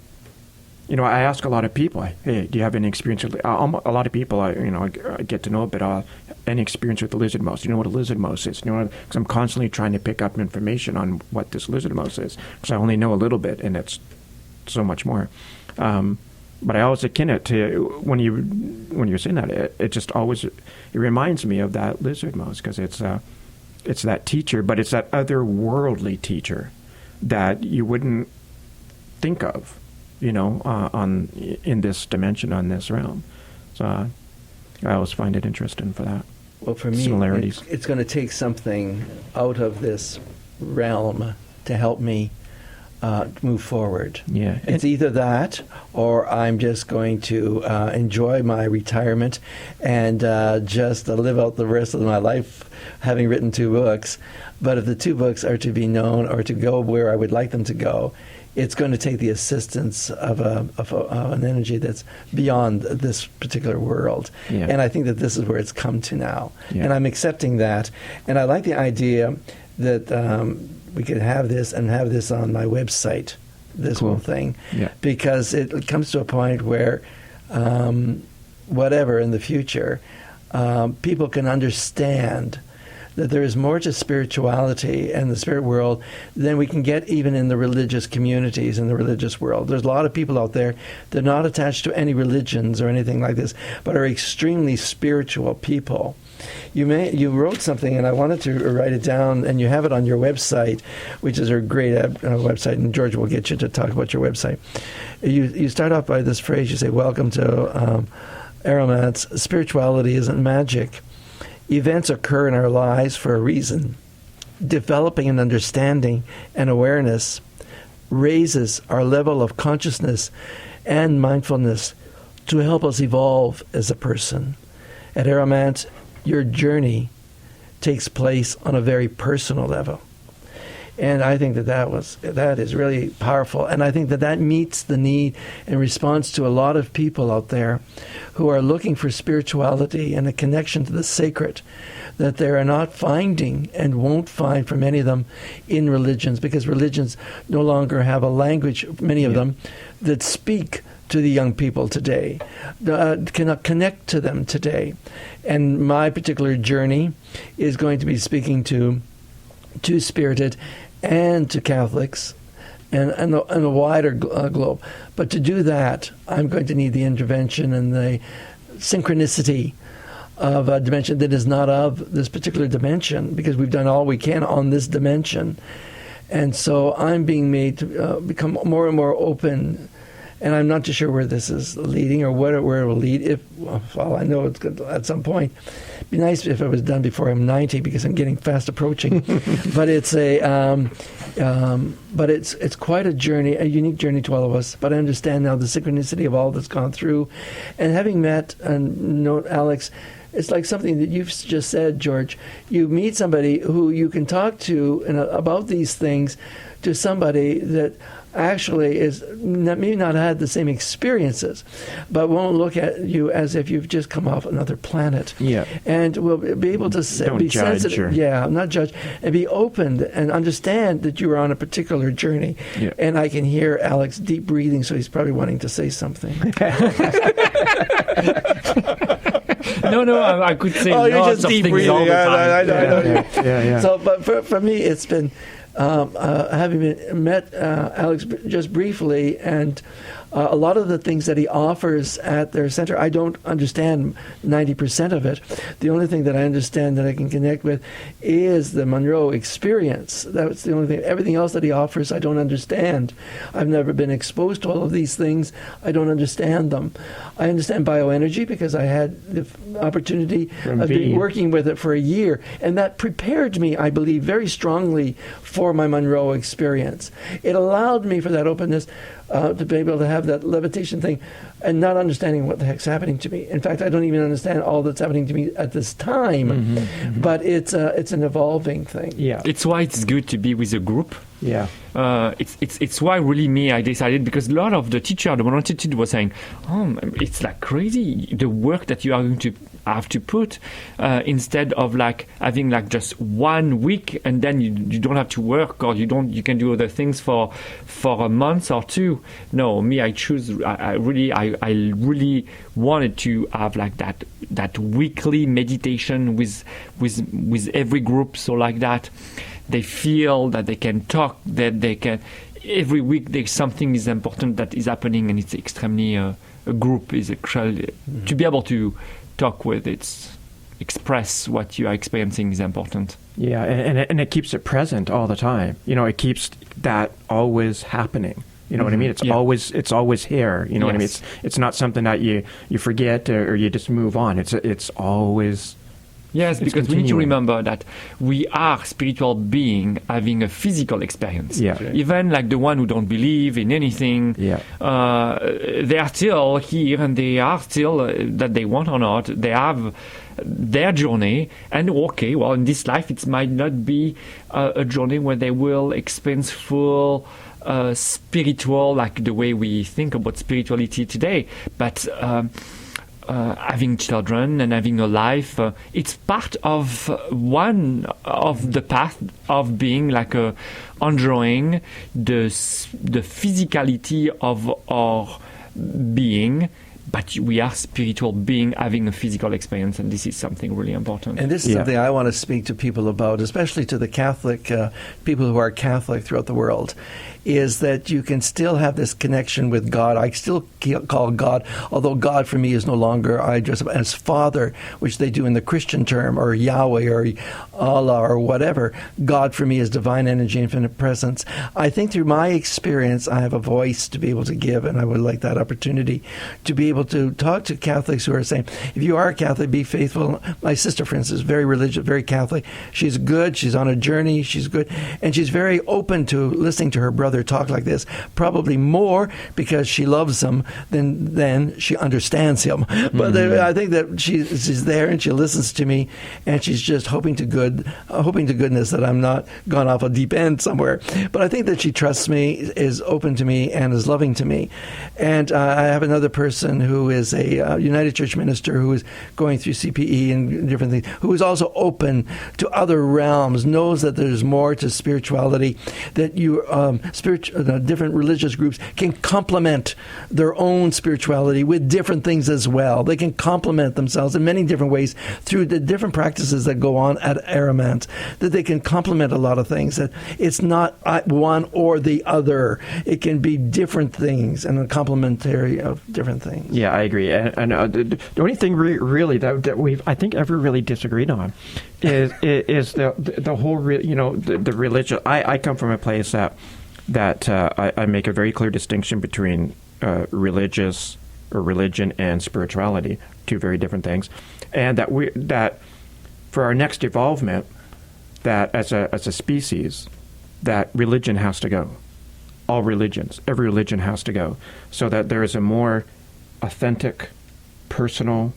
I ask a lot of people, hey, do you have any experience with, a lot of people, I get to know a bit, any experience with the lizard mouse? Do you know what a lizard mouse is? Because I'm constantly trying to pick up information on what this lizard mouse is. Because I only know a little bit and it's so much more. But I always akin it to when you're saying that, it just always it reminds me of that lizard mouse, because it's that teacher, but it's that otherworldly teacher that you wouldn't think of, in this dimension, on this realm. So I always find it interesting for that. Well, for me, similarities. It's going to take something out of this realm to help me move forward. Yeah. It's either that, or I'm just going to enjoy my retirement and just live out the rest of my life having written 2 books. But if the 2 books are to be known or to go where I would like them to go, it's going to take the assistance of an energy that's beyond this particular world. Yeah. And I think that this is where it's come to now. Yeah. And I'm accepting that. And I like the idea that we could have this on my website, this Cool. whole thing, Yeah. because it comes to a point where whatever in the future, people can understand that there is more to spirituality and the spirit world than we can get even in the religious communities, in the religious world. There's a lot of people out there that are not attached to any religions or anything like this, but are extremely spiritual people. You wrote something, and I wanted to write it down, and you have it on your website, which is a great website, and George will get you to talk about your website. You start off by this phrase, you say, welcome to Aromansse, spirituality isn't magic. Events occur in our lives for a reason. Developing an understanding and awareness raises our level of consciousness and mindfulness to help us evolve as a person. At Aromansse, your journey takes place on a very personal level. And I think that is really powerful. And I think that meets the need and response to a lot of people out there who are looking for spirituality and a connection to the sacred that they are not finding and won't find for many of them in religions, because religions no longer have a language, many of them, that speak to the young people today, cannot connect to them today. And my particular journey is going to be speaking to Two-Spirited and to Catholics and a wider globe. But to do that, I'm going to need the intervention and the synchronicity of a dimension that is not of this particular dimension, because we've done all we can on this dimension. And so I'm being made to become more and more open. And I'm not too sure where this is leading or where it will lead. Well, I know it's good at some point. It'd be nice if it was done before I'm 90, because I'm getting fast approaching. But it's it's quite a journey, a unique journey to all of us. But I understand now the synchronicity of all that's gone through, and having met and known Alex. It's like something that you've just said, George. You meet somebody who you can talk to about these things, to somebody that actually is maybe not had the same experiences, but won't look at you as if you've just come off another planet. Yeah. And will be able to be sensitive. Not judge, and be open and understand that you are on a particular journey. Yeah. And I can hear Alex deep breathing, so he's probably wanting to say something. No, I could say you're lots just of deep things breathing. all the time. I know. Yeah. So, but for me, it's been having met Alex just briefly, and a lot of the things that he offers at their center, I don't understand 90% of it. The only thing that I understand that I can connect with is the Monroe experience. That's the only thing. Everything else that he offers, I don't understand. I've never been exposed to all of these things. I don't understand them. I understand bioenergy because I had the opportunity of working with it for a year, and that prepared me, I believe, very strongly for my Monroe experience. It allowed me for that openness to be able to have that levitation thing and not understanding what the heck's happening to me. In fact, I don't even understand all that's happening to me at this time, but it's an evolving thing. Yeah. It's why it's good to be with a group. Yeah. It's why really I decided, because a lot of the teacher at the Monroe Institute was saying, it's like crazy, the work that you are going to have to put instead of like having like just 1 week and then you don't have to work, or you can do other things for a month or two. No, me, I really wanted to have like that weekly meditation with every group, so like that they feel that they can talk, that they can every week there's something is important that is happening, and it's extremely a group is to be able to talk with, it's express what you are experiencing is important. Yeah, and it keeps it present all the time. It keeps that always happening. You know what I mean? It's always here. You know what I mean? It's not something that you forget or you just move on. It's always. Yes, because we need to remember that we are spiritual being having a physical experience. Yeah. Even like the one who don't believe in anything, they are still here, and they are still, that they want or not, they have their journey. And in this life it might not be a journey where they will experience full spiritual, like the way we think about spirituality today, but having children and having a life, it's part of one of the path of being like enjoying the physicality of our being, but we are spiritual being having a physical experience, and this is something really important. And this is something I want to speak to people about, especially to the Catholic people who are Catholic throughout the world, is that you can still have this connection with God. I still call God, although God for me is no longer, I dress up as Father, which they do in the Christian term, or Yahweh, or Allah, or whatever. God for me is divine energy, infinite presence. I think through my experience, I have a voice to be able to give, and I would like that opportunity to be able to talk to Catholics who are saying, if you are a Catholic, be faithful. My sister, for instance, is very religious, very Catholic. She's good. She's on a journey. She's good. And she's very open to listening to her brother talk like this, probably more because she loves him than she understands him. But I think that she's there and she listens to me, and she's just hoping to goodness that I'm not gone off a deep end somewhere. But I think that she trusts me, is open to me, and is loving to me. And I have another person who is a United Church minister who is going through CPE and different things, who is also open to other realms, knows that there's more to spirituality, that different religious groups can complement their own spirituality with different things as well. They can complement themselves in many different ways through the different practices that go on at Aromansse, that they can complement a lot of things, that it's not one or the other. It can be different things and a complementary of different things. Yeah, I agree. And the only thing really that we've, I think, ever really disagreed on is the whole, the religion. I come from a place that I make a very clear distinction between religious or religion and spirituality, two very different things, and that for our next evolvement, that as a species, that religion has to go. All religions, every religion has to go, so that there is a more authentic, personal,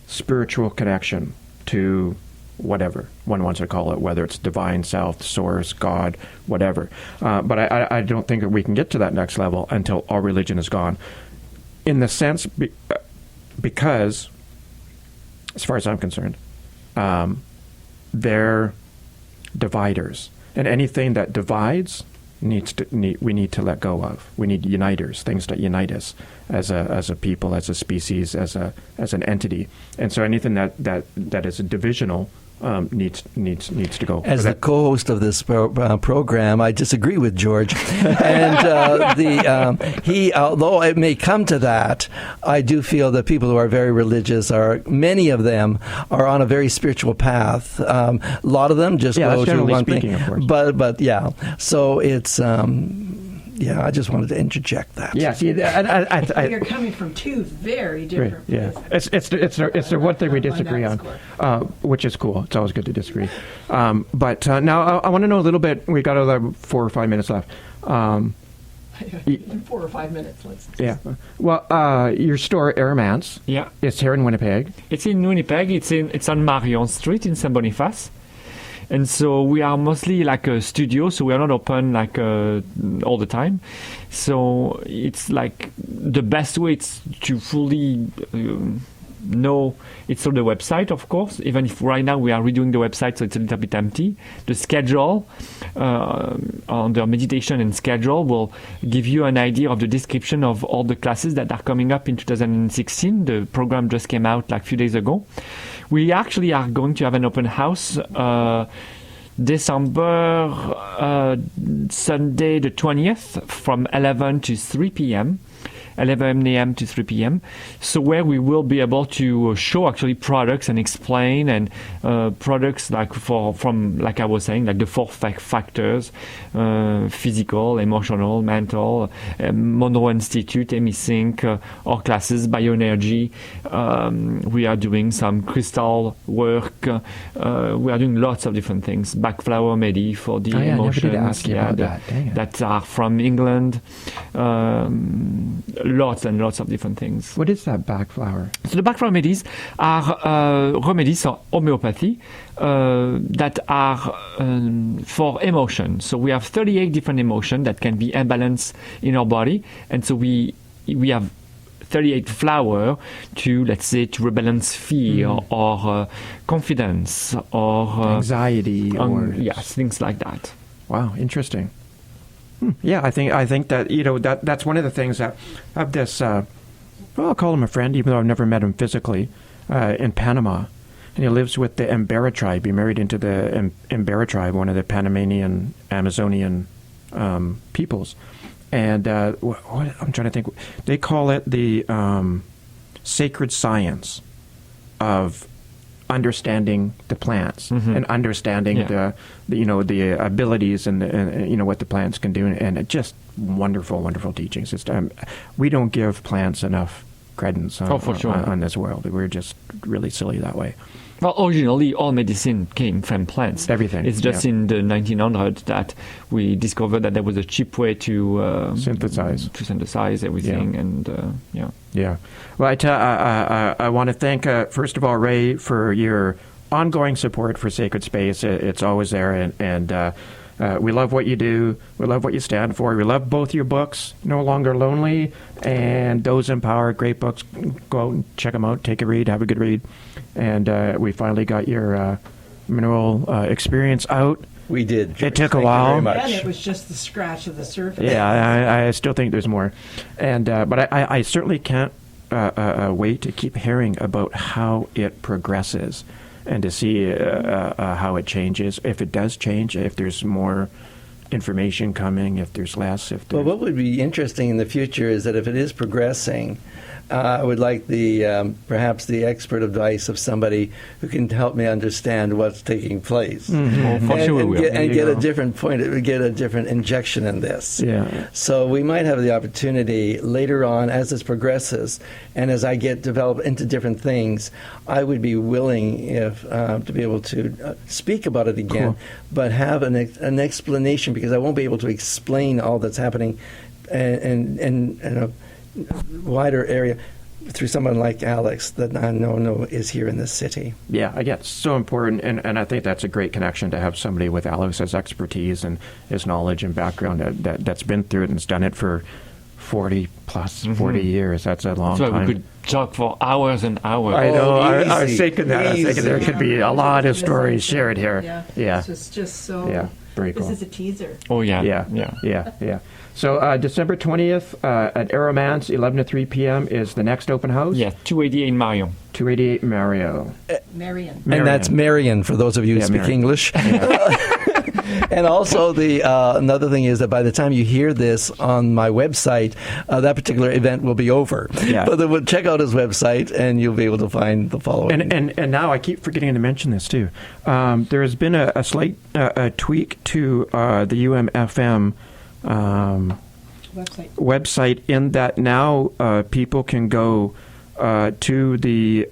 spiritual connection to whatever one wants to call it, whether it's divine self, source, God, whatever. But I don't think that we can get to that next level until all religion is gone. In the sense, because, as far as I'm concerned, they're dividers. And anything that divides we need to let go of. We need uniters, things that unite us as a people, as a species, as an entity. And so anything that is divisional needs to go. As the co-host of this program, I disagree with George, and although it may come to that, I do feel that people who are very religious many of them are on a very spiritual path. A lot of them just go to one thing, of course. But yeah, so it's. I just wanted to interject that. Yeah, see, you're coming from two very different places. It's the one thing we disagree on, which is cool. It's always good to disagree. But now I want to know a little bit. We got about 4 or 5 minutes left. 4 or 5 minutes. Yeah. Well, your store, Aromansse, is here in Winnipeg. It's in Winnipeg. It's on Marion Street in Saint Boniface. And so we are mostly like a studio, so we are not open like all the time. So it's like the best way to fully know. It's on the website, of course, even if right now we are redoing the website, so it's a little bit empty. The schedule, under meditation and schedule, will give you an idea of the description of all the classes that are coming up in 2016. The program just came out like a few days ago. We actually are going to have an open house December Sunday the 20th from 11 to 3 p.m. 11 a.m. to 3 p.m. So where we will be able to show actually products and explain and products like from like I was saying, like the 4 factors, physical, emotional, mental, Monroe Institute, Hemi-Sync, our classes, bioenergy. We are doing some crystal work. We are doing lots of different things. Back flower medi for the emotions. I ask you about that are from England. Lots and lots of different things. What is that back flower? So the back flower remedies are remedies or homeopathy that are for emotion. So we have 38 different emotions that can be imbalanced in our body, and so we have 38 flower to, let's say, to rebalance fear or confidence or anxiety or yes, things like that. Wow, interesting. Yeah, I think that that's one of the things that I have this. I'll call him a friend, even though I've never met him physically, in Panama, and he lives with the Embera tribe. He married into the Embera tribe, one of the Panamanian Amazonian peoples. And what I'm trying to think, they call it the sacred science of understanding the plants and understanding the abilities and what the plants can do, and it just wonderful teachings. It's, we don't give plants enough credence on this world. We're just really silly that way. Well, originally, all medicine came from plants. Everything. It's just in the 1900s that we discovered that there was a cheap way to synthesize everything, Yeah. Well, I want to thank, first of all, Ray, for your ongoing support for Sacred Space. It's always there, and we love what you do. We love what you stand for. We love both your books, No Longer Lonely and Those Empower. Great books. Go out and check them out. Take a read. Have a good read. And we finally got your mineral experience out. We did. It took a while. And it was just the scratch of the surface. Yeah, I still think there's more. And but I certainly can't wait to keep hearing about how it progresses and to see how it changes, if it does change, if there's more information coming, if there's less. Well, what would be interesting in the future is that if it is progressing, I would like perhaps the expert advice of somebody who can help me understand what's taking place, Mm-hmm. and get a different point, get a different injection in this. Yeah. So we might have the opportunity later on, as this progresses, and as I get developed into different things, I would be willing to be able to speak about it again, but have an explanation, because I won't be able to explain all that's happening, and a wider area through someone like Alex that I know is here in this city. Yeah, again, it's so important, and I think that's a great connection to have somebody with Alex's expertise and his knowledge and background that's been through it and has done it for 40 years. That's a long time. We could talk for hours and hours. I know. I was thinking that. I was thinking there could be a lot of stories shared here. Yeah. It's just so. Yeah. Very cool. This is a teaser. Oh yeah. Yeah. So December 20th at Aromansse, 11 to 3 p.m. is the next open house. Yeah, 288 Marion. 288 Mario. Marion. And that's Marion for those of you who speak Marion. English. And also, the another thing is that by the time you hear this on my website, that particular event will be over. Yeah. But check out his website, and you'll be able to find the following. And now I keep forgetting to mention this too. There has been a slight tweak to the UMFM website in that now people can go to the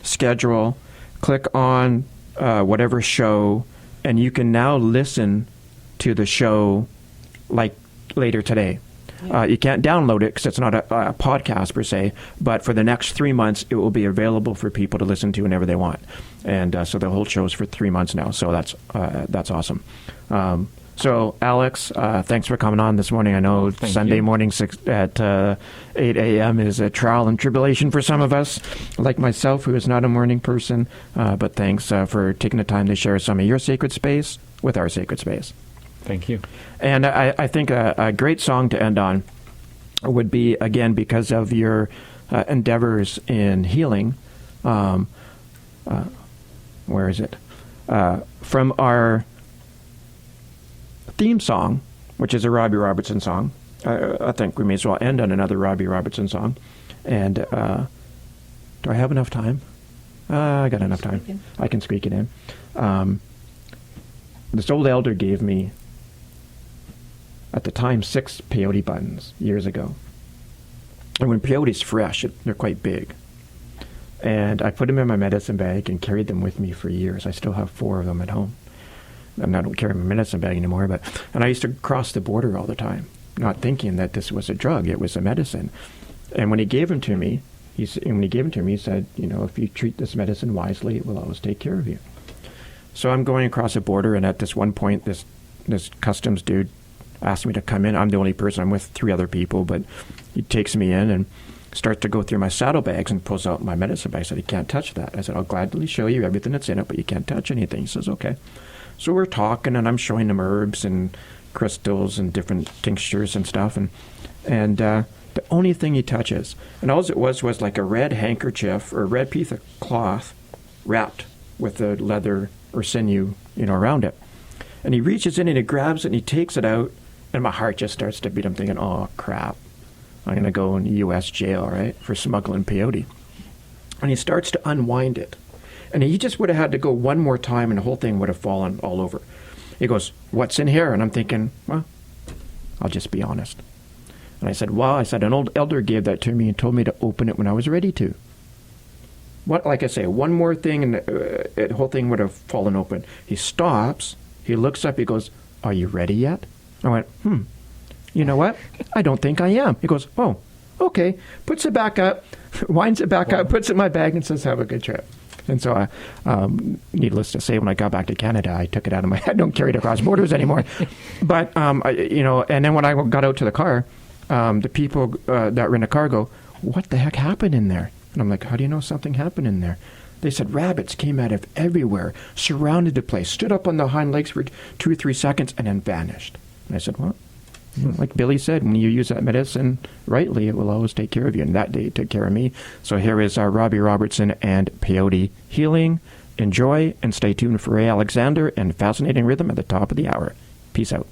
schedule, click on whatever show, and you can now listen to the show like later today. You can't download it because it's not a podcast per se, but for the next 3 months, it will be available for people to listen to whenever they want. And so the whole show is for 3 months now, so that's awesome. So, Alex, thanks for coming on this morning. I know Sunday morning at 8 a.m. is a trial and tribulation for some of us, like myself, who is not a morning person. But thanks for taking the time to share some of your sacred space with our sacred space. Thank you. And I think a great song to end on would be, again, because of your endeavors in healing. Where is it? From our theme song, which is a Robbie Robertson song. I think we may as well end on another Robbie Robertson song. And do I have enough time? I got enough time. I can squeak it in. This old elder gave me, at the time, 6 peyote buttons years ago. And when peyote's fresh, they're quite big. And I put them in my medicine bag and carried them with me for years. I still have 4 of them at home. And I don't carry my medicine bag anymore, and I used to cross the border all the time, not thinking that this was a drug; it was a medicine. And when he gave them to me, he said, if you treat this medicine wisely, it will always take care of you. So I'm going across the border, and at this one point, this customs dude asked me to come in. I'm the only person. I'm with 3 other people, but he takes me in and starts to go through my saddlebags and pulls out my medicine bag. I said, "You can't touch that." I said, "I'll gladly show you everything that's in it, but you can't touch anything." He says, "Okay." So we're talking, and I'm showing him herbs and crystals and different tinctures and stuff, and the only thing he touches, and all it was like a red handkerchief or a red piece of cloth wrapped with the leather or sinew, around it. And he reaches in and he grabs it and he takes it out And my heart just starts to beat. I'm thinking, oh, crap. I'm going to go in U.S. jail, right, for smuggling peyote. And he starts to unwind it. And he just would have had to go one more time and the whole thing would have fallen all over. He goes, what's in here? And I'm thinking, well, I'll just be honest. And I said, well, an old elder gave that to me and told me to open it when I was ready to. What, like I say, one more thing and the whole thing would have fallen open. He stops. He looks up. He goes, are you ready yet? I went, you know what? I don't think I am. He goes, oh, okay. Puts it back up, winds it back up, puts it in my bag and says, have a good trip. And so, needless to say, when I got back to Canada, I took it out of my head. I don't carry it across borders anymore. But, and then when I got out to the car, the people that were in the car go, what the heck happened in there? And I'm like, how do you know something happened in there? They said rabbits came out of everywhere, surrounded the place, stood up on the hind legs for 2 or 3 seconds, and then vanished. And I said, well, like Billy said, when you use that medicine rightly, it will always take care of you. And that day it took care of me. So here is Robbie Robertson and Peyote Healing. Enjoy and stay tuned for Ray Alexander and Fascinating Rhythm at the top of the hour. Peace out.